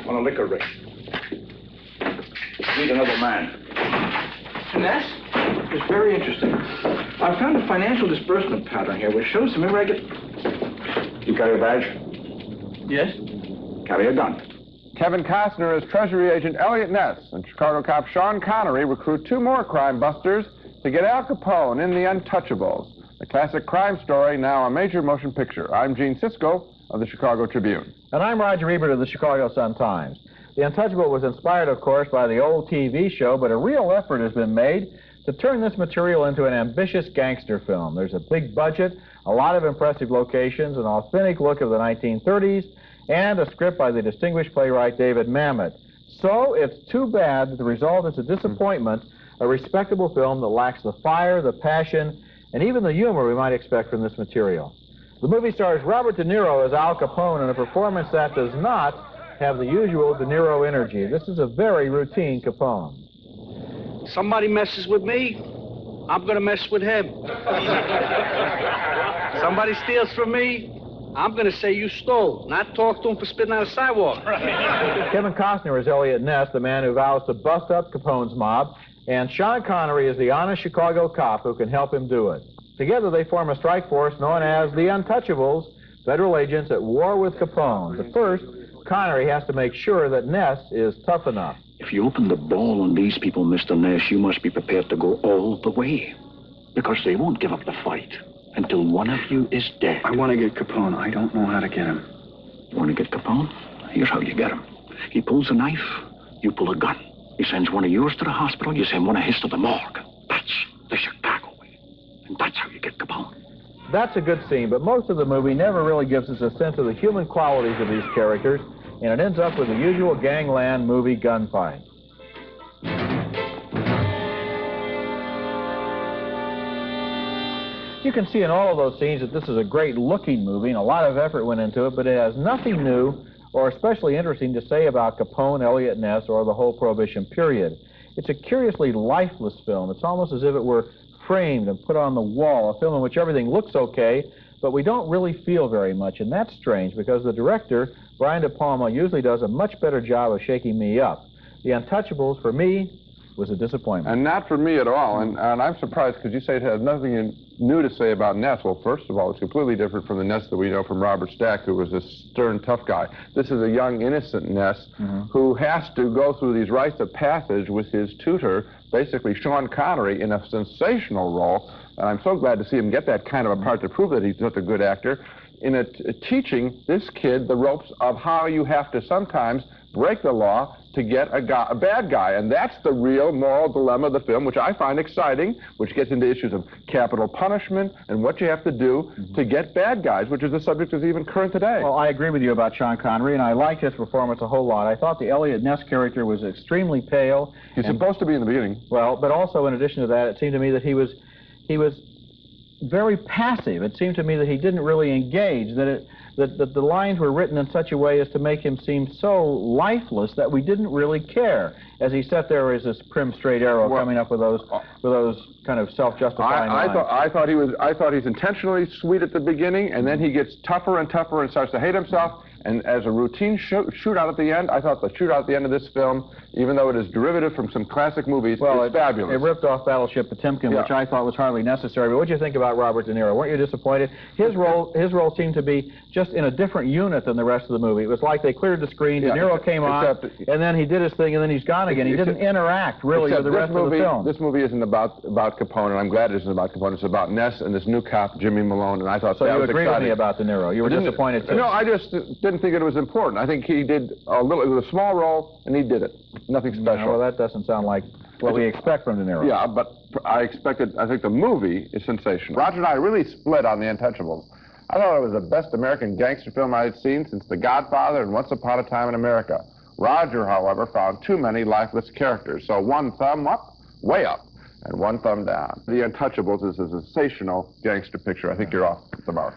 on a liquor rig. Meet another man. Ness? It's very interesting. I found a financial disbursement pattern here which shows some irregular... You carry a badge? Yes? Carry a gun. Kevin Costner as Treasury Agent Elliot Ness and Chicago cop Sean Connery recruit two more crime busters to get Al Capone in The Untouchables, the classic crime story, now a major motion picture. I'm Gene Siskel of the Chicago Tribune. And I'm Roger Ebert of the Chicago Sun-Times. The Untouchable was inspired, of course, by the old TV show, but a real effort has been made to turn this material into an ambitious gangster film. There's a big budget, a lot of impressive locations, an authentic look of the 1930s, and a script by the distinguished playwright David Mamet. So it's too bad that the result is a disappointment, a respectable film that lacks the fire, the passion, and even the humor we might expect from this material. The movie stars Robert De Niro as Al Capone in a performance that does not have the usual De Niro energy. This is a very routine Capone. Somebody messes with me, I'm going to mess with him. Somebody steals from me, I'm going to say you stole, not talk to him for spitting on a sidewalk. Kevin Costner is Elliot Ness, the man who vows to bust up Capone's mob, and Sean Connery is the honest Chicago cop who can help him do it. Together they form a strike force known as the Untouchables, federal agents at war with Capone. But first, Connery has to make sure that Ness is tough enough. If you open the ball on these people, Mr. Ness, you must be prepared to go all the way. Because they won't give up the fight until one of you is dead. I want to get Capone. I don't know how to get him. You want to get Capone? Here's how you get him. He pulls a knife, you pull a gun. He sends one of yours to the hospital, you send one of his to the morgue. That's the Chicago way. And that's how you get Capone. That's a good scene, but most of the movie never really gives us a sense of the human qualities of these characters, and it ends up with the usual gangland movie gunfight. You can see in all of those scenes that this is a great-looking movie, and a lot of effort went into it, but it has nothing new or especially interesting to say about Capone, Elliot Ness, or the whole Prohibition period. It's a curiously lifeless film. It's almost as if it were framed and put on the wall, a film in which everything looks okay, but we don't really feel very much, and that's strange because the director, Brian De Palma, usually does a much better job of shaking me up. The Untouchables, for me, was a disappointment. And not for me at all, and I'm surprised because you say it has nothing new to say about Ness. Well, first of all, it's completely different from the Ness that we know from Robert Stack, who was a stern, tough guy. This is a young, innocent Ness who has to go through these rites of passage with his tutor, basically Sean Connery, in a sensational role, and I'm so glad to see him get that kind of a part to prove that he's such a good actor, in teaching this kid the ropes of how you have to sometimes break the law to get a bad guy. And that's the real moral dilemma of the film, which I find exciting, which gets into issues of capital punishment and what you have to do to get bad guys, which is a subject that's even current today. Well, I agree with you about Sean Connery, and I like his performance a whole lot. I thought the Elliot Ness character was extremely pale. He's supposed to be in the beginning. Well, but also in addition to that, it seemed to me that he was very passive. It seemed to me that he didn't really engage, that the lines were written in such a way as to make him seem so lifeless that we didn't really care as he sat there as this prim, straight arrow coming up with those kind of self-justifying lines. I thought he's intentionally sweet at the beginning, and then he gets tougher and tougher and starts to hate himself. And as a routine shootout at the end, I thought the shootout at the end of this film, even though it is derivative from some classic movies, is fabulous. It ripped off Battleship Potemkin, which I thought was hardly necessary. But what did you think about Robert De Niro? Weren't you disappointed? His role seemed to be just in a different unit than the rest of the movie. It was like they cleared the screen, De Niro came on, and then he did his thing, and then he's gone again. He didn't interact, really, with the rest of the film. This movie isn't about Capone, and I'm glad it isn't about Capone. It's about Ness and this new cop, Jimmy Malone, and I thought that was exciting. So you agreed with me about De Niro. You were disappointed, too. No, I just didn't think it was important. I think he did it was a small role, and he did it. Nothing special. Well, that doesn't sound like what we expect from De Niro. Yeah, but I think the movie is sensational. Roger and I really split on The Untouchables. I thought it was the best American gangster film I had seen since The Godfather and Once Upon a Time in America. Roger, however, found too many lifeless characters, so one thumb up, way up, and one thumb down. The Untouchables is a sensational gangster picture. I think you're off the mark.